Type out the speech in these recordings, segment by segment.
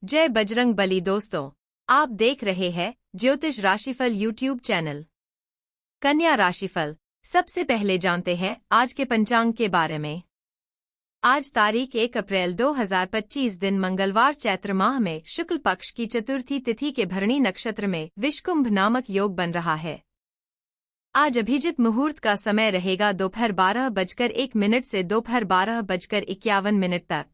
जय बजरंग बली। दोस्तों, आप देख रहे हैं ज्योतिष राशिफल यूट्यूब चैनल। कन्या राशिफल। सबसे पहले जानते हैं आज के पंचांग के बारे में। आज तारीख 1 अप्रैल 2025 दिन मंगलवार चैत्र माह में शुक्ल पक्ष की चतुर्थी तिथि के भरणी नक्षत्र में विषकुंभ नामक योग बन रहा है। आज अभिजित मुहूर्त का समय रहेगा दोपहर 12:01 से दोपहर 12:51 तक।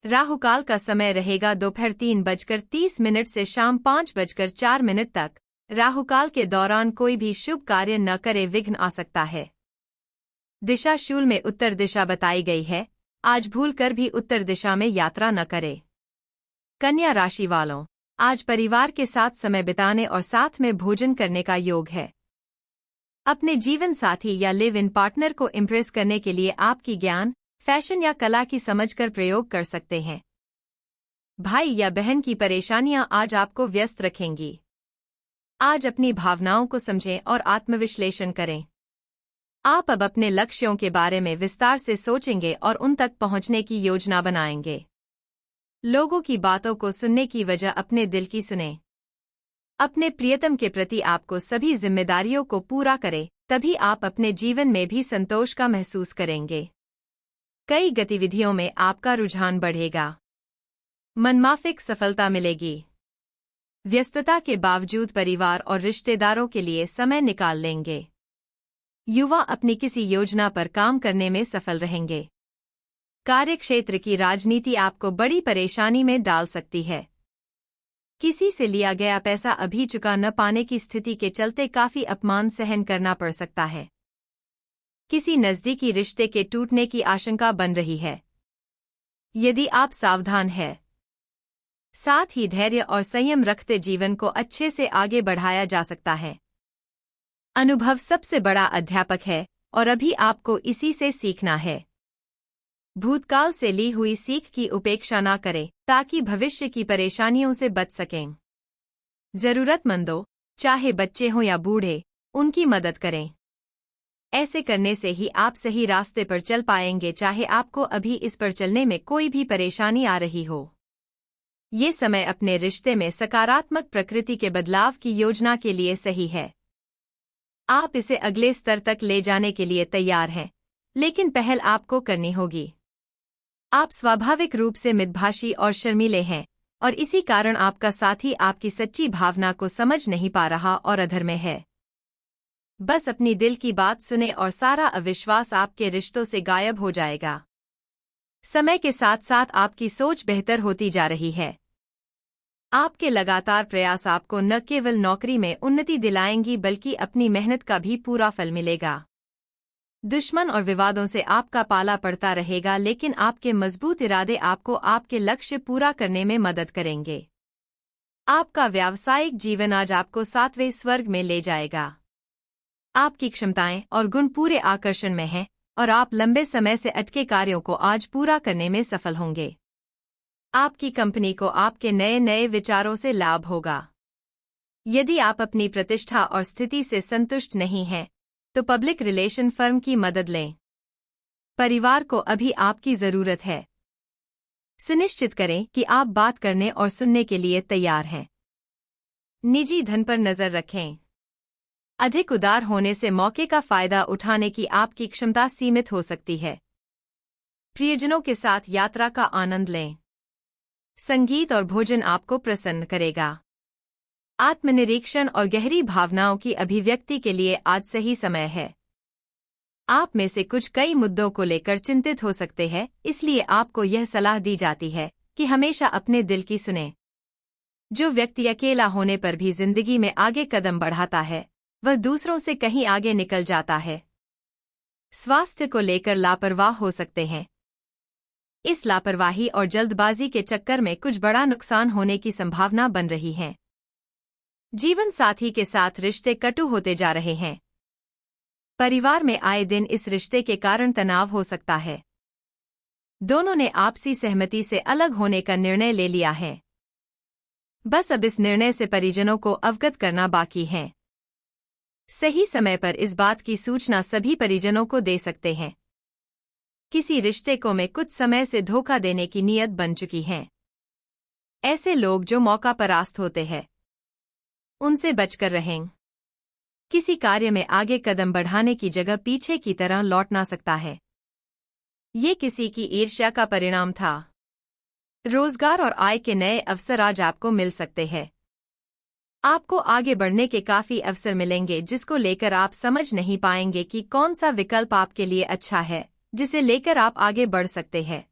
राहुकाल का समय रहेगा दोपहर 3:30 से शाम 5:04 तक। राहुकाल के दौरान कोई भी शुभ कार्य न करे, विघ्न आ सकता है। दिशा शूल में उत्तर दिशा बताई गई है। आज भूलकर भी उत्तर दिशा में यात्रा न करे। कन्या राशि वालों, आज परिवार के साथ समय बिताने और साथ में भोजन करने का योग है। अपने जीवन साथी या लिव इन पार्टनर को इम्प्रेस करने के लिए आपकी ज्ञान, फैशन या कला की समझकर प्रयोग कर सकते हैं। भाई या बहन की परेशानियां आज आपको व्यस्त रखेंगी। आज अपनी भावनाओं को समझें और आत्मविश्लेषण करें। आप अब अपने लक्ष्यों के बारे में विस्तार से सोचेंगे और उन तक पहुंचने की योजना बनाएंगे। लोगों की बातों को सुनने की वजह अपने दिल की सुनें। अपने प्रियतम के प्रति आपको सभी जिम्मेदारियों को पूरा करें, तभी आप अपने जीवन में भी संतोष का महसूस करेंगे। कई गतिविधियों में आपका रुझान बढ़ेगा। मनमाफिक सफलता मिलेगी। व्यस्तता के बावजूद परिवार और रिश्तेदारों के लिए समय निकाल लेंगे। युवा अपनी किसी योजना पर काम करने में सफल रहेंगे। कार्यक्षेत्र की राजनीति आपको बड़ी परेशानी में डाल सकती है। किसी से लिया गया पैसा अभी चुका न पाने की स्थिति के चलते काफी अपमान सहन करना पड़ सकता है। किसी नजदीकी रिश्ते के टूटने की आशंका बन रही है। यदि आप सावधान हैं, साथ ही धैर्य और संयम रखते जीवन को अच्छे से आगे बढ़ाया जा सकता है। अनुभव सबसे बड़ा अध्यापक है और अभी आपको इसी से सीखना है। भूतकाल से ली हुई सीख की उपेक्षा न करें ताकि भविष्य की परेशानियों से बच सकें। जरूरतमंदों, चाहे बच्चे हों या बूढ़े, उनकी मदद करें। ऐसे करने से ही आप सही रास्ते पर चल पाएंगे, चाहे आपको अभी इस पर चलने में कोई भी परेशानी आ रही हो। ये समय अपने रिश्ते में सकारात्मक प्रकृति के बदलाव की योजना के लिए सही है। आप इसे अगले स्तर तक ले जाने के लिए तैयार हैं, लेकिन पहल आपको करनी होगी। आप स्वाभाविक रूप से मितभाषी और शर्मीले हैं और इसी कारण आपका साथी आपकी सच्ची भावना को समझ नहीं पा रहा और अधर में है। बस अपनी दिल की बात सुने और सारा अविश्वास आपके रिश्तों से गायब हो जाएगा। समय के साथ साथ आपकी सोच बेहतर होती जा रही है। आपके लगातार प्रयास आपको न केवल नौकरी में उन्नति दिलाएंगी बल्कि अपनी मेहनत का भी पूरा फल मिलेगा। दुश्मन और विवादों से आपका पाला पड़ता रहेगा, लेकिन आपके मजबूत इरादे आपको आपके लक्ष्य पूरा करने में मदद करेंगे। आपका व्यावसायिक जीवन आज आपको 7वें स्वर्ग में ले जाएगा। आपकी क्षमताएं और गुण पूरे आकर्षण में हैं और आप लंबे समय से अटके कार्यों को आज पूरा करने में सफल होंगे। आपकी कंपनी को आपके नए नए विचारों से लाभ होगा। यदि आप अपनी प्रतिष्ठा और स्थिति से संतुष्ट नहीं हैं, तो पब्लिक रिलेशन फर्म की मदद लें। परिवार को अभी आपकी जरूरत है। सुनिश्चित करें कि आप बात करने और सुनने के लिए तैयार हैं। निजी धन पर नजर रखें। अधिक उदार होने से मौके का फायदा उठाने की आपकी क्षमता सीमित हो सकती है। प्रियजनों के साथ यात्रा का आनंद लें। संगीत और भोजन आपको प्रसन्न करेगा। आत्मनिरीक्षण और गहरी भावनाओं की अभिव्यक्ति के लिए आज सही समय है। आप में से कुछ कई मुद्दों को लेकर चिंतित हो सकते हैं, इसलिए आपको यह सलाह दी जाती है कि हमेशा अपने दिल की सुनें। जो व्यक्ति अकेला होने पर भी जिंदगी में आगे कदम बढ़ाता है, वह दूसरों से कहीं आगे निकल जाता है। स्वास्थ्य को लेकर लापरवाह हो सकते हैं। इस लापरवाही और जल्दबाजी के चक्कर में कुछ बड़ा नुकसान होने की संभावना बन रही है। जीवन साथी के साथ रिश्ते कटु होते जा रहे हैं। परिवार में आए दिन इस रिश्ते के कारण तनाव हो सकता है। दोनों ने आपसी सहमति से अलग होने का निर्णय ले लिया है। बस अब इस निर्णय से परिजनों को अवगत करना बाकी है। सही समय पर इस बात की सूचना सभी परिजनों को दे सकते हैं। किसी रिश्ते को में कुछ समय से धोखा देने की नीयत बन चुकी है। ऐसे लोग जो मौका परास्त होते हैं, उनसे बचकर रहें। किसी कार्य में आगे कदम बढ़ाने की जगह पीछे की तरह लौटना सकता है। ये किसी की ईर्ष्या का परिणाम था। रोजगार और आय के नए अवसर आज आपको मिल सकते हैं। आपको आगे बढ़ने के काफी अवसर मिलेंगे जिसको लेकर आप समझ नहीं पाएंगे कि कौन सा विकल्प आपके लिए अच्छा है, जिसे लेकर आप आगे बढ़ सकते हैं।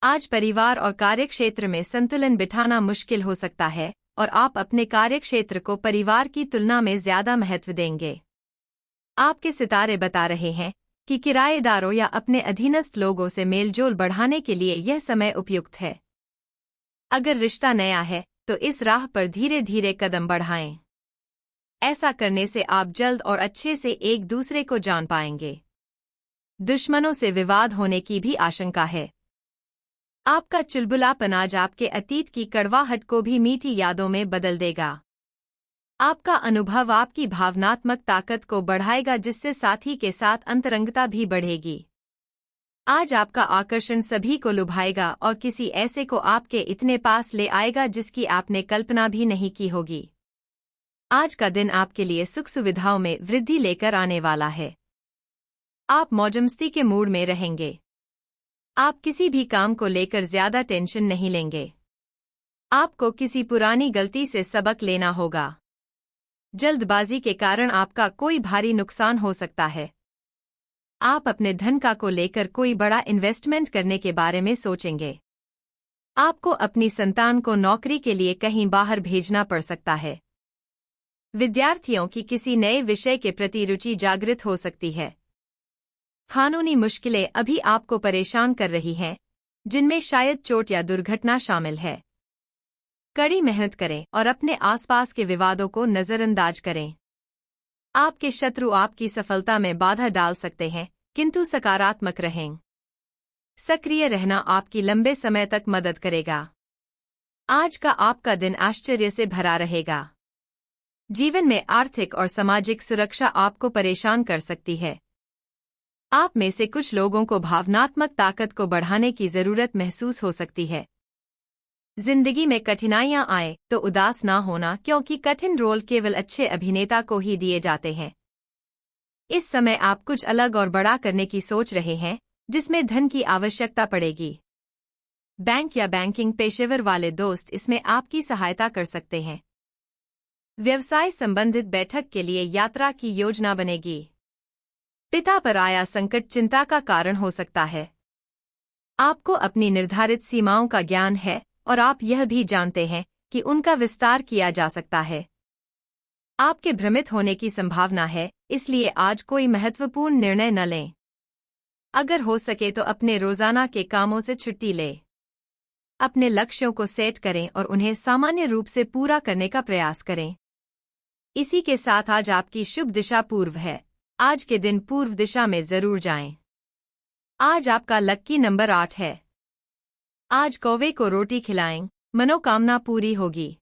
आज परिवार और कार्यक्षेत्र में संतुलन बिठाना मुश्किल हो सकता है और आप अपने कार्यक्षेत्र को परिवार की तुलना में ज्यादा महत्व देंगे। आपके सितारे बता रहे हैं कि किराएदारों या अपने अधीनस्थ लोगों से मेलजोल बढ़ाने के लिए यह समय उपयुक्त है। अगर रिश्ता नया है तो इस राह पर धीरे धीरे कदम बढ़ाएं। ऐसा करने से आप जल्द और अच्छे से एक दूसरे को जान पाएंगे। दुश्मनों से विवाद होने की भी आशंका है। आपका चुलबुलापन आज आपके अतीत की कड़वाहट को भी मीठी यादों में बदल देगा। आपका अनुभव आपकी भावनात्मक ताकत को बढ़ाएगा, जिससे साथी के साथ अंतरंगता भी बढ़ेगी। आज आपका आकर्षण सभी को लुभाएगा और किसी ऐसे को आपके इतने पास ले आएगा जिसकी आपने कल्पना भी नहीं की होगी। आज का दिन आपके लिए सुख सुविधाओं में वृद्धि लेकर आने वाला है। आप मौजमस्ती के मूड में रहेंगे। आप किसी भी काम को लेकर ज्यादा टेंशन नहीं लेंगे। आपको किसी पुरानी गलती से सबक लेना होगा। जल्दबाजी के कारण आपका कोई भारी नुकसान हो सकता है। आप अपने धन का को लेकर कोई बड़ा इन्वेस्टमेंट करने के बारे में सोचेंगे। आपको अपनी संतान को नौकरी के लिए कहीं बाहर भेजना पड़ सकता है। विद्यार्थियों की किसी नए विषय के प्रति रुचि जागृत हो सकती है। कानूनी मुश्किलें अभी आपको परेशान कर रही हैं, जिनमें शायद चोट या दुर्घटना शामिल है। कड़ी मेहनत करें और अपने आसपास के विवादों को नजरअंदाज करें। आपके शत्रु आपकी सफलता में बाधा डाल सकते हैं, किंतु सकारात्मक रहें। सक्रिय रहना आपकी लंबे समय तक मदद करेगा। आज का आपका दिन आश्चर्य से भरा रहेगा। जीवन में आर्थिक और सामाजिक सुरक्षा आपको परेशान कर सकती है। आप में से कुछ लोगों को भावनात्मक ताकत को बढ़ाने की जरूरत महसूस हो सकती है। जिंदगी में कठिनाइयां आए तो उदास ना होना, क्योंकि कठिन रोल केवल अच्छे अभिनेता को ही दिए जाते हैं। इस समय आप कुछ अलग और बड़ा करने की सोच रहे हैं, जिसमें धन की आवश्यकता पड़ेगी। बैंक या बैंकिंग पेशेवर वाले दोस्त इसमें आपकी सहायता कर सकते हैं। व्यवसाय संबंधित बैठक के लिए यात्रा की योजना बनेगी। पिता पर आया संकट चिंता का कारण हो सकता है। आपको अपनी निर्धारित सीमाओं का ज्ञान है और आप यह भी जानते हैं कि उनका विस्तार किया जा सकता है। आपके भ्रमित होने की संभावना है, इसलिए आज कोई महत्वपूर्ण निर्णय न लें। अगर हो सके तो अपने रोजाना के कामों से छुट्टी लें। अपने लक्ष्यों को सेट करें और उन्हें सामान्य रूप से पूरा करने का प्रयास करें। इसी के साथ आज आपकी शुभ दिशा पूर्व है। आज के दिन पूर्व दिशा में जरूर जाएं। आज आपका लक्की नंबर 8 है। आज कौवे को रोटी खिलाएं, मनोकामना पूरी होगी।